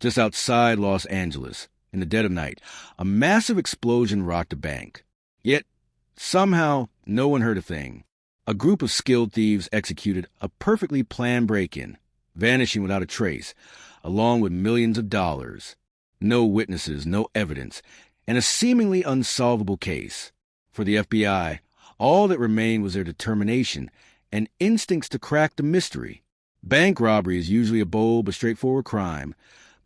Just outside Los Angeles, in the dead of night, a massive explosion rocked the bank. Yet, somehow, no one heard a thing. A group of skilled thieves executed a perfectly planned break-in, vanishing without a trace, along with millions of dollars. No witnesses, no evidence, and a seemingly unsolvable case. For the FBI, all that remained was their determination and instincts to crack the mystery. Bank robbery is usually a bold but straightforward crime.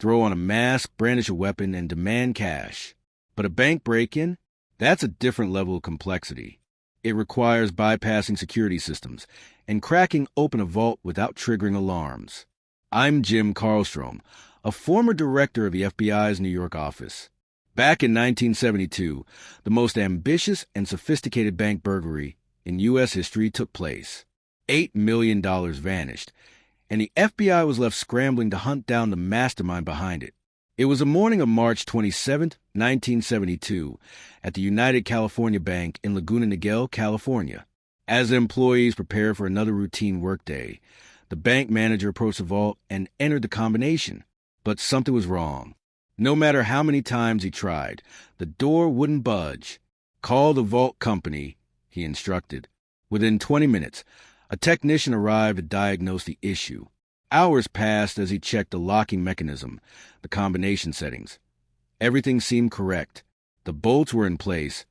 Throw on a mask, brandish a weapon, and demand cash. But a bank break-in? That's a different level of complexity. It requires bypassing security systems and cracking open a vault without triggering alarms. I'm Jim Carlstrom, a former director of the FBI's New York office. Back in 1972, the most ambitious and sophisticated bank burglary in U.S. history took place. $8 million vanished, and the FBI was left scrambling to hunt down the mastermind behind it. It was the morning of March 27, 1972, at the United California Bank in Laguna Niguel, California. As the employees prepared for another routine workday, the bank manager approached the vault and entered the combination. But something was wrong. No matter how many times he tried, the door wouldn't budge. "Call the vault company," he instructed. Within 20 minutes, a technician arrived to diagnose the issue. Hours passed as he checked the locking mechanism, the combination settings. Everything seemed correct. The bolts were in place,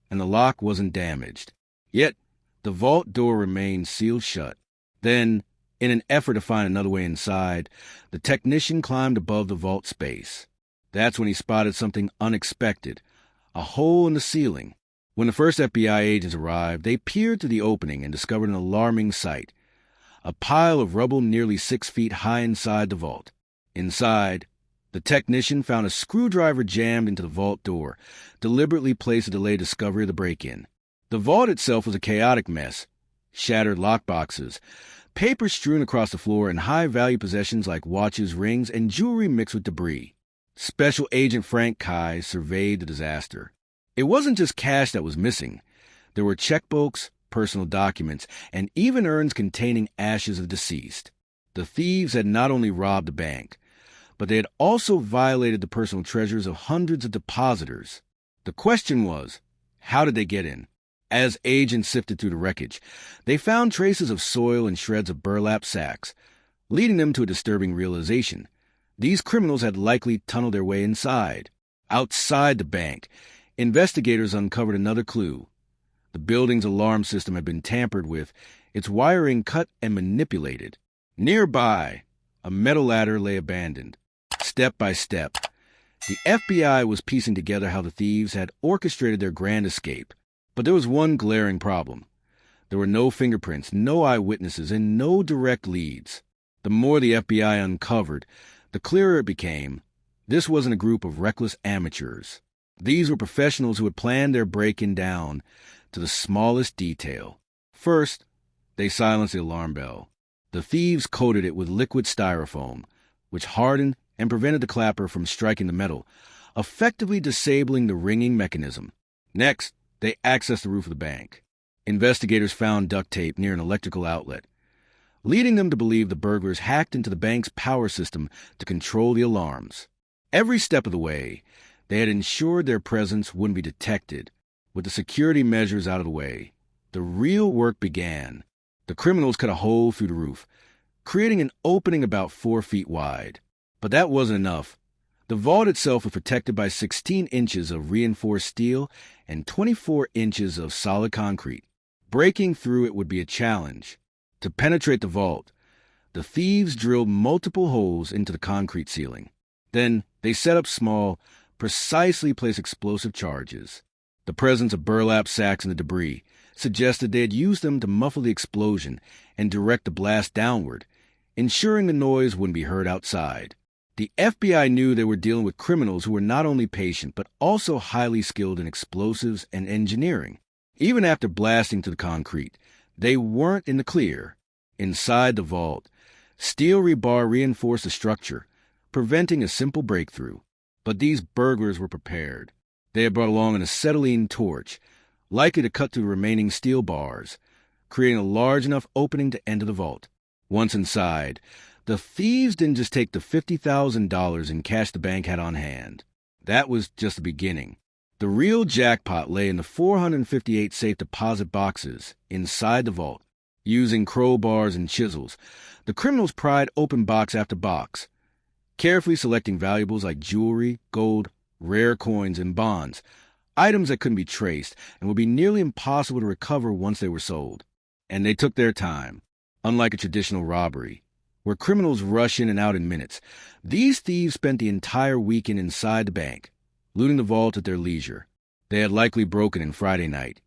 and the lock wasn't damaged. Yet, the vault door remained sealed shut. Then, in an effort to find another way inside, the technician climbed above the vault space. That's when he spotted something unexpected, a hole in the ceiling. When the first FBI agents arrived, they peered through the opening and discovered an alarming sight. A pile of rubble nearly 6 feet high inside the vault. Inside, the technician found a screwdriver jammed into the vault door, deliberately placed to delay discovery of the break-in. The vault itself was a chaotic mess. Shattered lockboxes, paper strewn across the floor, and high-value possessions like watches, rings, and jewelry mixed with debris. Special Agent Frank Kai surveyed the disaster. It wasn't just cash that was missing. There were checkbooks, personal documents, and even urns containing ashes of deceased. The thieves had not only robbed the bank, but they had also violated the personal treasures of hundreds of depositors. The question was, how did they get in? As agents sifted through the wreckage, they found traces of soil and shreds of burlap sacks, leading them to a disturbing realization. These criminals had likely tunneled their way inside. Outside the bank, investigators uncovered another clue. The building's alarm system had been tampered with, its wiring cut and manipulated. Nearby, a metal ladder lay abandoned. Step by step, the FBI was piecing together how the thieves had orchestrated their grand escape. But there was one glaring problem. There were no fingerprints, no eyewitnesses, and no direct leads. The more the FBI uncovered, the clearer it became. This wasn't a group of reckless amateurs. These were professionals who had planned their break-in down to the smallest detail. First, they silenced the alarm bell. The thieves coated it with liquid styrofoam, which hardened and prevented the clapper from striking the metal, effectively disabling the ringing mechanism. Next, they accessed the roof of the bank. Investigators found duct tape near an electrical outlet, leading them to believe the burglars hacked into the bank's power system to control the alarms. Every step of the way, they had ensured their presence wouldn't be detected. With the security measures out of the way, the real work began. The criminals cut a hole through the roof, creating an opening about 4 feet wide. But that wasn't enough. The vault itself was protected by 16 inches of reinforced steel and 24 inches of solid concrete. Breaking through it would be a challenge. To penetrate the vault, the thieves drilled multiple holes into the concrete ceiling. Then they set up small, precisely placed explosive charges. The presence of burlap sacks and the debris suggested they had used them to muffle the explosion and direct the blast downward, ensuring the noise wouldn't be heard outside. The FBI knew they were dealing with criminals who were not only patient but also highly skilled in explosives and engineering. Even after blasting to the concrete, they weren't in the clear. Inside the vault, steel rebar reinforced the structure, preventing a simple breakthrough. But these burglars were prepared. They had brought along an acetylene torch, likely to cut through the remaining steel bars, creating a large enough opening to enter the vault. Once inside, The thieves didn't just take the $50,000 in cash the bank had on hand. That was just the beginning. The real jackpot lay in the 458 safe deposit boxes inside the vault. Using crowbars and chisels, the criminals pried open box after box, carefully selecting valuables like jewelry, gold, rare coins, and bonds, items that couldn't be traced and would be nearly impossible to recover once they were sold. And they took their time. Unlike a traditional robbery, where criminals rush in and out in minutes, these thieves spent the entire weekend inside the bank, looting the vault at their leisure. They had likely broken in Friday night,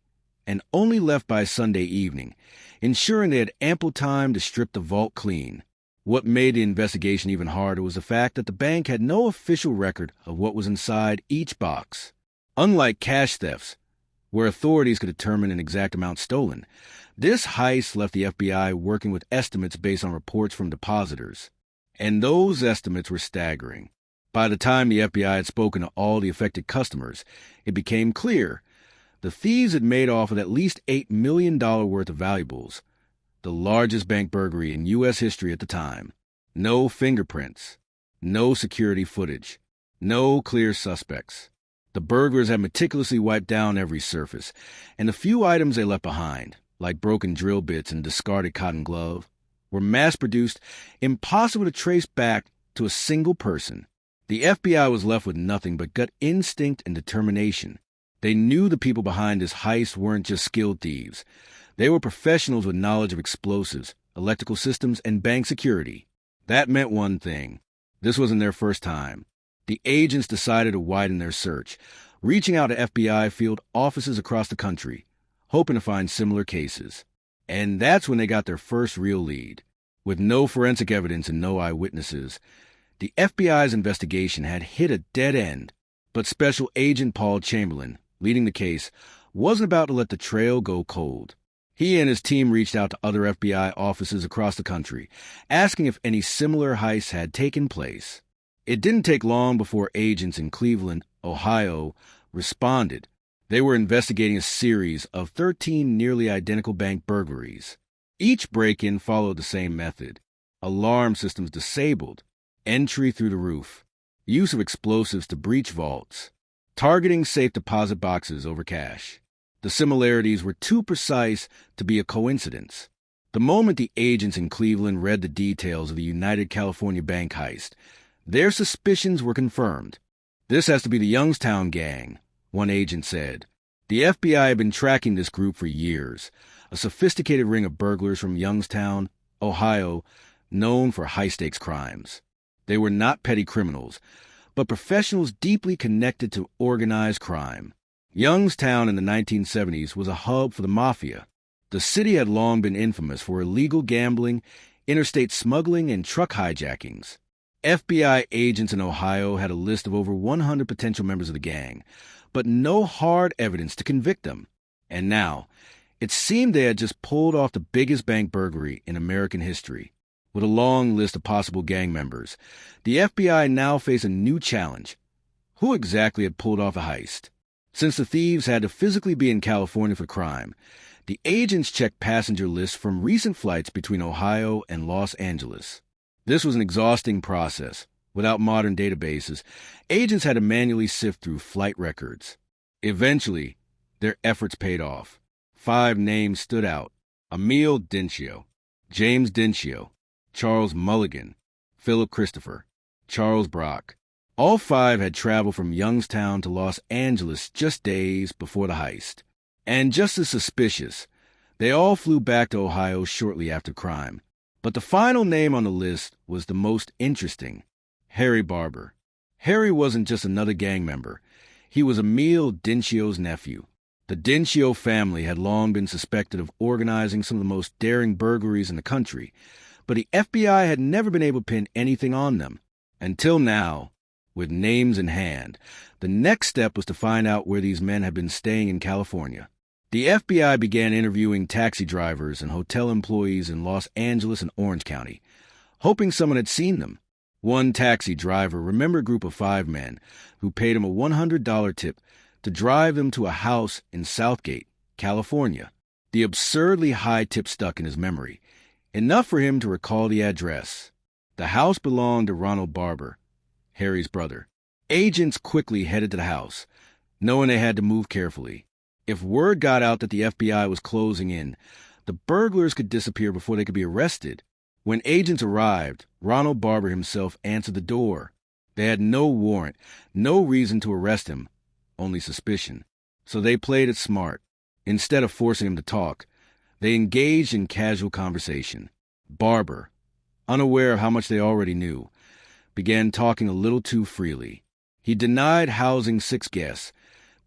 and only left by Sunday evening, ensuring they had ample time to strip the vault clean. What made the investigation even harder was the fact that the bank had no official record of what was inside each box. Unlike cash thefts, where authorities could determine an exact amount stolen, this heist left the FBI working with estimates based on reports from depositors. And those estimates were staggering. By the time the FBI had spoken to all the affected customers, it became clear the thieves had made off with at least $8 million worth of valuables, the largest bank burglary in U.S. history at the time. No fingerprints, no security footage, no clear suspects. The burglars had meticulously wiped down every surface, and the few items they left behind, like broken drill bits and discarded cotton glove, were mass-produced, impossible to trace back to a single person. The FBI was left with nothing but gut instinct and determination. They knew the people behind this heist weren't just skilled thieves. They were professionals with knowledge of explosives, electrical systems, and bank security. That meant one thing. This wasn't their first time. The agents decided to widen their search, reaching out to FBI field offices across the country, hoping to find similar cases. And that's when they got their first real lead. With no forensic evidence and no eyewitnesses, the FBI's investigation had hit a dead end. But Special Agent Paul Chamberlain, leading the case, wasn't about to let the trail go cold. He and his team reached out to other FBI offices across the country, asking if any similar heists had taken place. It didn't take long before agents in Cleveland, Ohio, responded. They were investigating a series of 13 nearly identical bank burglaries. Each break-in followed the same method. Alarm systems disabled, entry through the roof, use of explosives to breach vaults, targeting safe deposit boxes over cash. The similarities were too precise to be a coincidence. The moment the agents in Cleveland read the details of the United California Bank heist, their suspicions were confirmed. "This has to be the Youngstown gang," one agent said. The FBI had been tracking this group for years, a sophisticated ring of burglars from Youngstown, Ohio, known for high-stakes crimes. They were not petty criminals, but professionals deeply connected to organized crime. Youngstown in the 1970s was a hub for the mafia. The city had long been infamous for illegal gambling, interstate smuggling, and truck hijackings. FBI agents in Ohio had a list of over 100 potential members of the gang, but no hard evidence to convict them. And now, it seemed they had just pulled off the biggest bank burglary in American history. With a long list of possible gang members, the FBI now faced a new challenge. Who exactly had pulled off a heist? Since the thieves had to physically be in California for crime, the agents checked passenger lists from recent flights between Ohio and Los Angeles. This was an exhausting process. Without modern databases, agents had to manually sift through flight records. Eventually, their efforts paid off. 5 names stood out: Emil Dencio, James Dencio, Charles Mulligan, Philip Christopher, Charles Brock. All 5 had traveled from Youngstown to Los Angeles just days before the heist. And just as suspicious, they all flew back to Ohio shortly after crime. But the final name on the list was the most interesting: Harry Barber. Harry wasn't just another gang member. He was Emil Dencio's nephew. The Dencio family had long been suspected of organizing some of the most daring burglaries in the country, but the FBI had never been able to pin anything on them. Until now, with names in hand, the next step was to find out where these men had been staying in California. The FBI began interviewing taxi drivers and hotel employees in Los Angeles and Orange County, hoping someone had seen them. One taxi driver remembered a group of 5 men who paid him a $100 tip to drive them to a house in Southgate, California. The absurdly high tip stuck in his memory, enough for him to recall the address. The house belonged to Ronald Barber, Harry's brother. Agents quickly headed to the house, knowing they had to move carefully. If word got out that the FBI was closing in, the burglars could disappear before they could be arrested. When agents arrived, Ronald Barber himself answered the door. They had no warrant, no reason to arrest him, only suspicion. So they played it smart. Instead of forcing him to talk, they engaged in casual conversation. Barber, unaware of how much they already knew, began talking a little too freely. He denied housing 6 guests,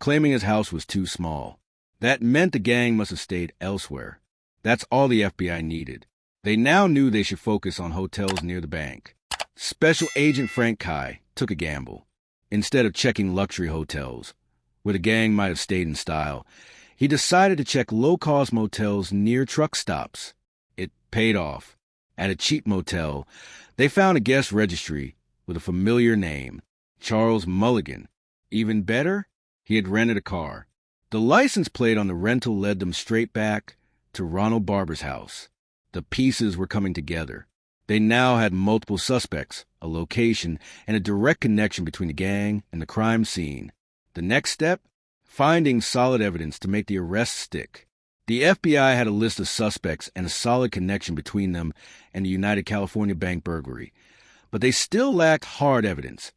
claiming his house was too small. That meant the gang must have stayed elsewhere. That's all the FBI needed. They now knew they should focus on hotels near the bank. Special Agent Frank Kai took a gamble. Instead of checking luxury hotels, where the gang might have stayed in style, he decided to check low-cost motels near truck stops. It paid off. At a cheap motel, they found a guest registry with a familiar name, Charles Mulligan. Even better, he had rented a car. The license plate on the rental led them straight back to Ronald Barber's house. The pieces were coming together. They now had multiple suspects, a location, and a direct connection between the gang and the crime scene. The next step? Finding solid evidence to make the arrest stick. The FBI had a list of suspects and a solid connection between them and the United California Bank burglary, but they still lacked hard evidence,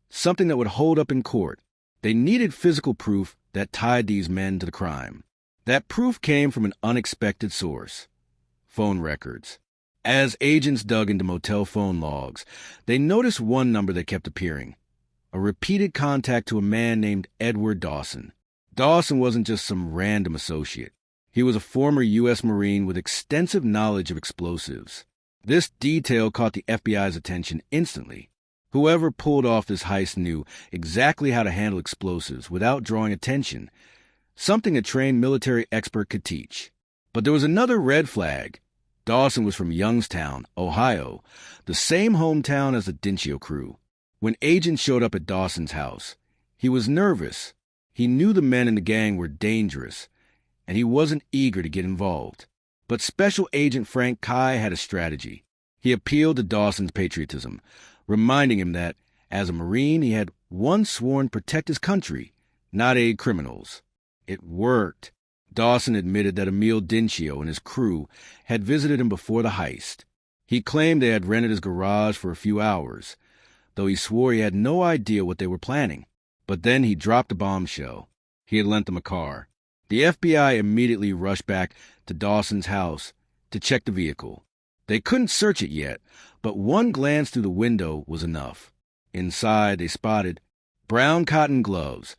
something that would hold up in court. They needed physical proof that tied these men to the crime. That proof came from an unexpected source: phone records. As agents dug into motel phone logs, they noticed one number that kept appearing: a repeated contact to a man named Edward Dawson. Dawson wasn't just some random associate. He was a former U.S. Marine with extensive knowledge of explosives. This detail caught the FBI's attention instantly. Whoever pulled off this heist knew exactly how to handle explosives without drawing attention, something a trained military expert could teach. But there was another red flag. Dawson was from Youngstown, Ohio, the same hometown as the Dincio crew. When agents showed up at Dawson's house, he was nervous. He knew the men in the gang were dangerous, and he wasn't eager to get involved. But Special Agent Frank Kai had a strategy. He appealed to Dawson's patriotism, reminding him that, as a Marine, he had once sworn to protect his country, not aid criminals. It worked. Dawson admitted that Emil Dincio and his crew had visited him before the heist. He claimed they had rented his garage for a few hours, though he swore he had no idea what they were planning. But then he dropped a bombshell. He had lent them a car. The FBI immediately rushed back to Dawson's house to check the vehicle. They couldn't search it yet, but one glance through the window was enough. Inside, they spotted brown cotton gloves,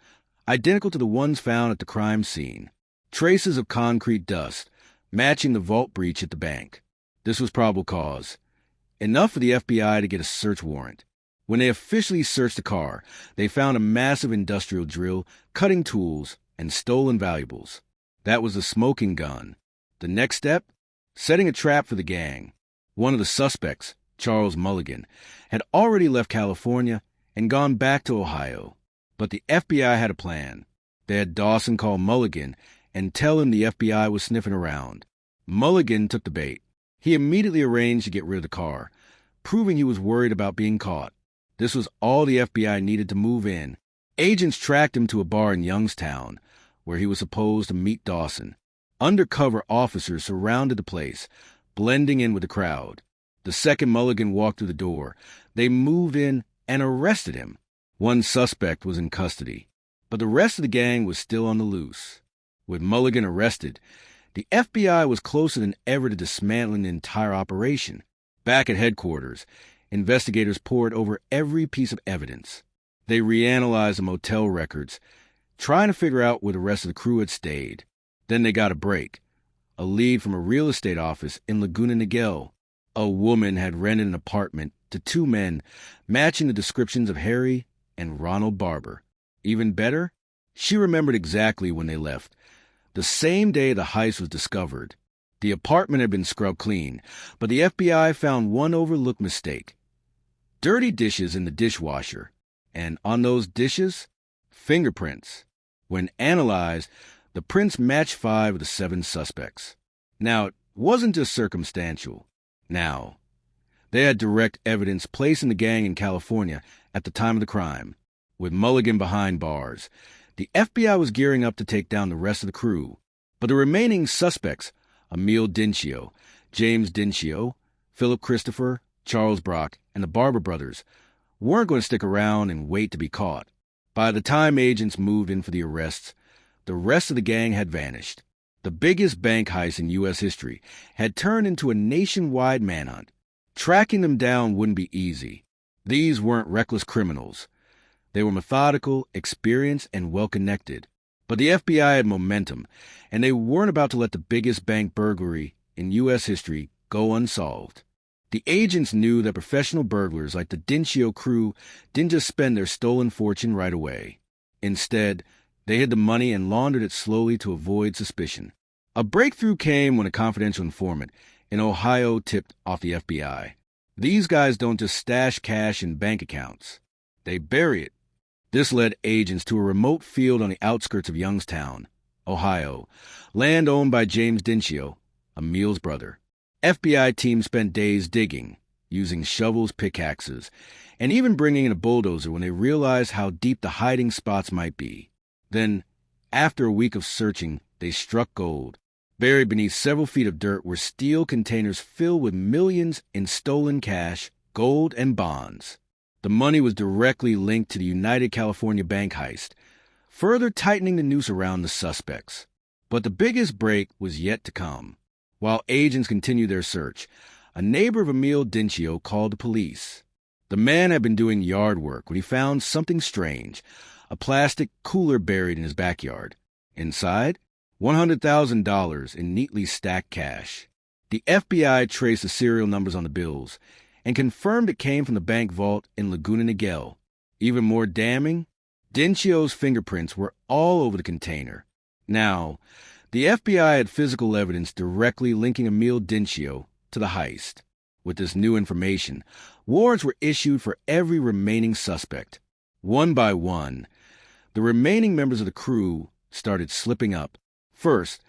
identical to the ones found at the crime scene. Traces of concrete dust, matching the vault breach at the bank. This was probable cause. Enough for the FBI to get a search warrant. When they officially searched the car, they found a massive industrial drill, cutting tools, and stolen valuables. That was the smoking gun. The next step? Setting a trap for the gang. One of the suspects, Charles Mulligan, had already left California and gone back to Ohio. But the FBI had a plan. They had Dawson call Mulligan and tell him the FBI was sniffing around. Mulligan took the bait. He immediately arranged to get rid of the car, proving he was worried about being caught. This was all the FBI needed to move in. Agents tracked him to a bar in Youngstown, where he was supposed to meet Dawson. Undercover officers surrounded the place, blending in with the crowd. The second Mulligan walked through the door, they moved in and arrested him. One suspect was in custody, but the rest of the gang was still on the loose. With Mulligan arrested, the FBI was closer than ever to dismantling the entire operation. Back at headquarters, investigators pored over every piece of evidence. They reanalyzed the motel records, trying to figure out where the rest of the crew had stayed. Then they got a break. A lead from a real estate office in Laguna Niguel. A woman had rented an apartment to 2 men, matching the descriptions of Harry and Ronald Barber. Even better, she remembered exactly when they left. The same day the heist was discovered. The apartment had been scrubbed clean, but the FBI found one overlooked mistake. Dirty dishes in the dishwasher, and on those dishes, fingerprints. When analyzed, the prints matched 5 of the 7 suspects. Now, it wasn't just circumstantial. Now, They had direct evidence placing the gang in California at the time of the crime, with Mulligan behind bars. The FBI was gearing up to take down the rest of the crew. But the remaining suspects, Emil Dincio, James Dincio, Philip Christopher, Charles Brock, and the Barber brothers, weren't going to stick around and wait to be caught. By the time agents moved in for the arrests, the rest of the gang had vanished. The biggest bank heist in U.S. history had turned into a nationwide manhunt. Tracking them down wouldn't be easy. These weren't reckless criminals. They were methodical, experienced, and well-connected. But the FBI had momentum, and they weren't about to let the biggest bank burglary in U.S. history go unsolved. The agents knew that professional burglars like the Dincio crew didn't just spend their stolen fortune right away. Instead, they hid the money and laundered it slowly to avoid suspicion. A breakthrough came when a confidential informant in Ohio tipped off the FBI. These guys don't just stash cash in bank accounts. They bury it. This led agents to a remote field on the outskirts of Youngstown, Ohio, land owned by James Dincio, Emil's brother. FBI teams spent days digging, using shovels, pickaxes, and even bringing in a bulldozer when they realized how deep the hiding spots might be. Then, after a week of searching, they struck gold. Buried beneath several feet of dirt were steel containers filled with millions in stolen cash, gold, and bonds. The money was directly linked to the United California bank heist, further tightening the noose around the suspects. But the biggest break was yet to come. While agents continued their search, a neighbor of Emil Dincio called the police. The man had been doing yard work when he found something strange, a plastic cooler buried in his backyard. Inside, $100,000 in neatly stacked cash. The FBI traced the serial numbers on the bills and confirmed it came from the bank vault in Laguna Niguel. Even more damning, Dincio's fingerprints were all over the container. Now, the FBI had physical evidence directly linking Emil Dincio to the heist. With this new information, warrants were issued for every remaining suspect. One by one, the remaining members of the crew started slipping up. First,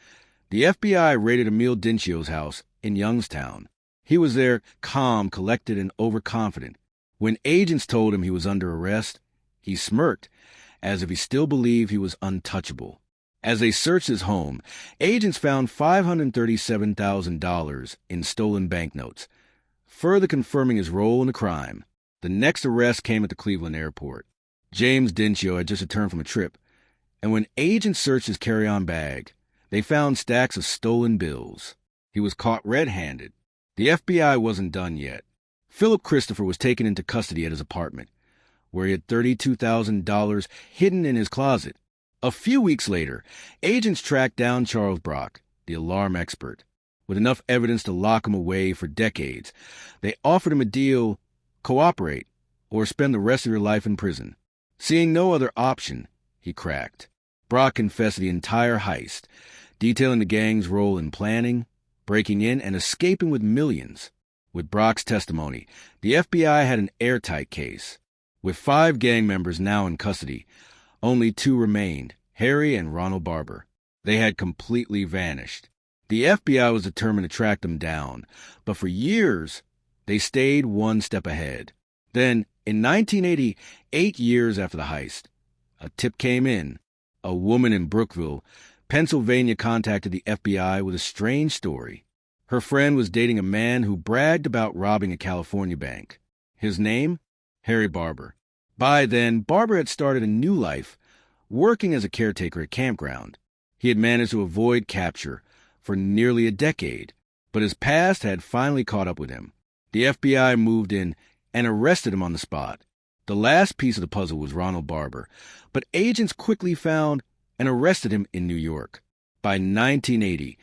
the FBI raided Emil Dincio's house in Youngstown. He was there, calm, collected, and overconfident. When agents told him he was under arrest, he smirked, as if he still believed he was untouchable. As they searched his home, agents found $537,000 in stolen banknotes, further confirming his role in the crime. The next arrest came at the Cleveland airport. James Dincio had just returned from a trip, and when agents searched his carry-on bag, they found stacks of stolen bills. He was caught red-handed. The FBI wasn't done yet. Philip Christopher was taken into custody at his apartment, where he had $32,000 hidden in his closet. A few weeks later, agents tracked down Charles Brock, the alarm expert. With enough evidence to lock him away for decades, they offered him a deal: cooperate or spend the rest of your life in prison. Seeing no other option, he cracked. Brock confessed the entire heist, detailing the gang's role in planning, breaking in, and escaping with millions. With Brock's testimony, the FBI had an airtight case. With 5 gang members now in custody, only 2 remained, Harry and Ronald Barber. They had completely vanished. The FBI was determined to track them down, but for years, they stayed one step ahead. Then, in 1980, 8 years after the heist, a tip came in. A woman in Brookville, Pennsylvania, contacted the FBI with a strange story. Her friend was dating a man who bragged about robbing a California bank. His name? Harry Barber. By then, Barber had started a new life, working as a caretaker at campground. He had managed to avoid capture for nearly a decade, but his past had finally caught up with him. The FBI moved in and arrested him on the spot. The last piece of the puzzle was Ronald Barber, but agents quickly found and arrested him in New York. By 1980,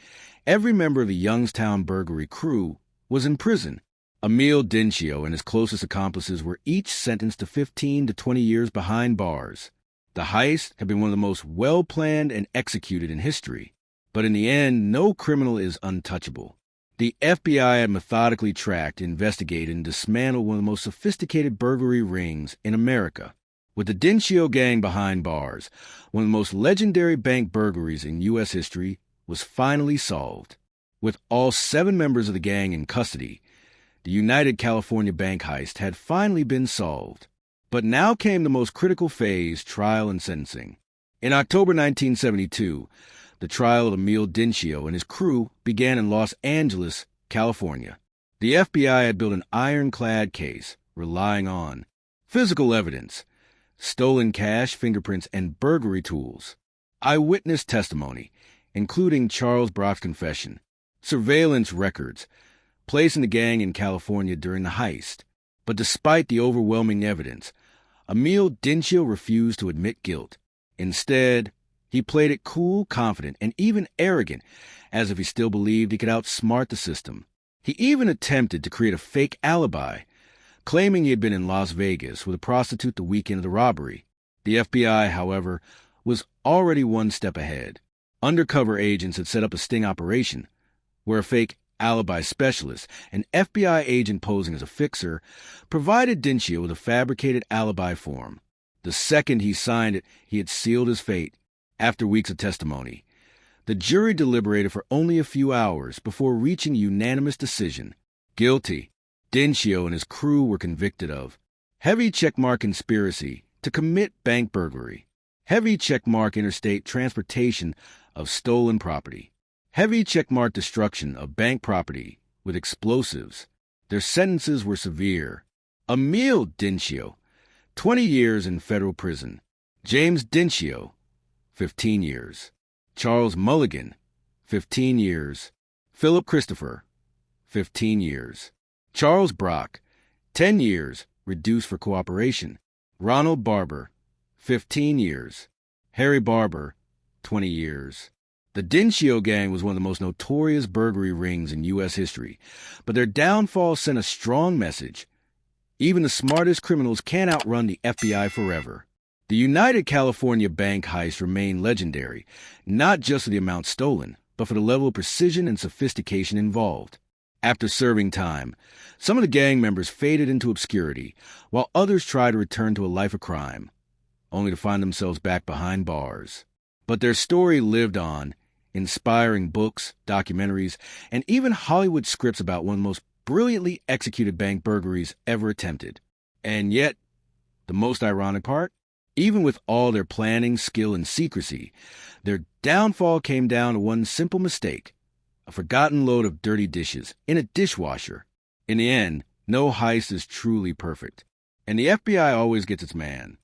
every member of the Youngstown burglary crew was in prison. Emil Dincio and his closest accomplices were each sentenced to 15 to 20 years behind bars. The heist had been one of the most well-planned and executed in history. But in the end, no criminal is untouchable. The FBI had methodically tracked, investigated, and dismantled one of the most sophisticated burglary rings in America. With the Dincio gang behind bars, one of the most legendary bank burglaries in U.S. history was finally solved. With all 7 members of the gang in custody, The United California Bank heist had finally been solved. But now came the most critical phase, trial and sentencing. In October 1972, the trial of Emil Dincio and his crew began in Los Angeles, California. The FBI had built an ironclad case, relying on physical evidence, stolen cash, fingerprints, and burglary tools, eyewitness testimony, including Charles Brock's confession, surveillance records, placing the gang in California during the heist. But despite the overwhelming evidence, Emil Dincio refused to admit guilt. Instead, he played it cool, confident, and even arrogant, as if he still believed he could outsmart the system. He even attempted to create a fake alibi, claiming he had been in Las Vegas with a prostitute the weekend of the robbery. The FBI, however, was already one step ahead. Undercover agents had set up a sting operation, where a fake alibi specialist, an FBI agent posing as a fixer, provided Dincio with a fabricated alibi form. The second he signed it, he had sealed his fate. After weeks of testimony, the jury deliberated for only a few hours before reaching a unanimous decision. Guilty. Dincio and his crew were convicted of heavy checkmark conspiracy to commit bank burglary, heavy checkmark interstate transportation of stolen property, heavy checkmark destruction of bank property with explosives. Their sentences were severe. Emil Dincio, 20 years in federal prison. James Dincio, 15 years. Charles Mulligan, 15 years. Philip Christopher, 15 years. Charles Brock, 10 years, reduced for cooperation. Ronald Barber, 15 years. Harry Barber, 20 years. The Dincio gang was one of the most notorious burglary rings in U.S. history, but their downfall sent a strong message. Even the smartest criminals can't outrun the FBI forever. The United California Bank heist remained legendary, not just for the amount stolen, but for the level of precision and sophistication involved. After serving time, some of the gang members faded into obscurity, while others tried to return to a life of crime, only to find themselves back behind bars. But their story lived on, inspiring books, documentaries, and even Hollywood scripts about one of the most brilliantly executed bank burglaries ever attempted. And yet, the most ironic part? Even with all their planning, skill, and secrecy, their downfall came down to one simple mistake: a forgotten load of dirty dishes in a dishwasher. In the end, no heist is truly perfect, and the FBI always gets its man.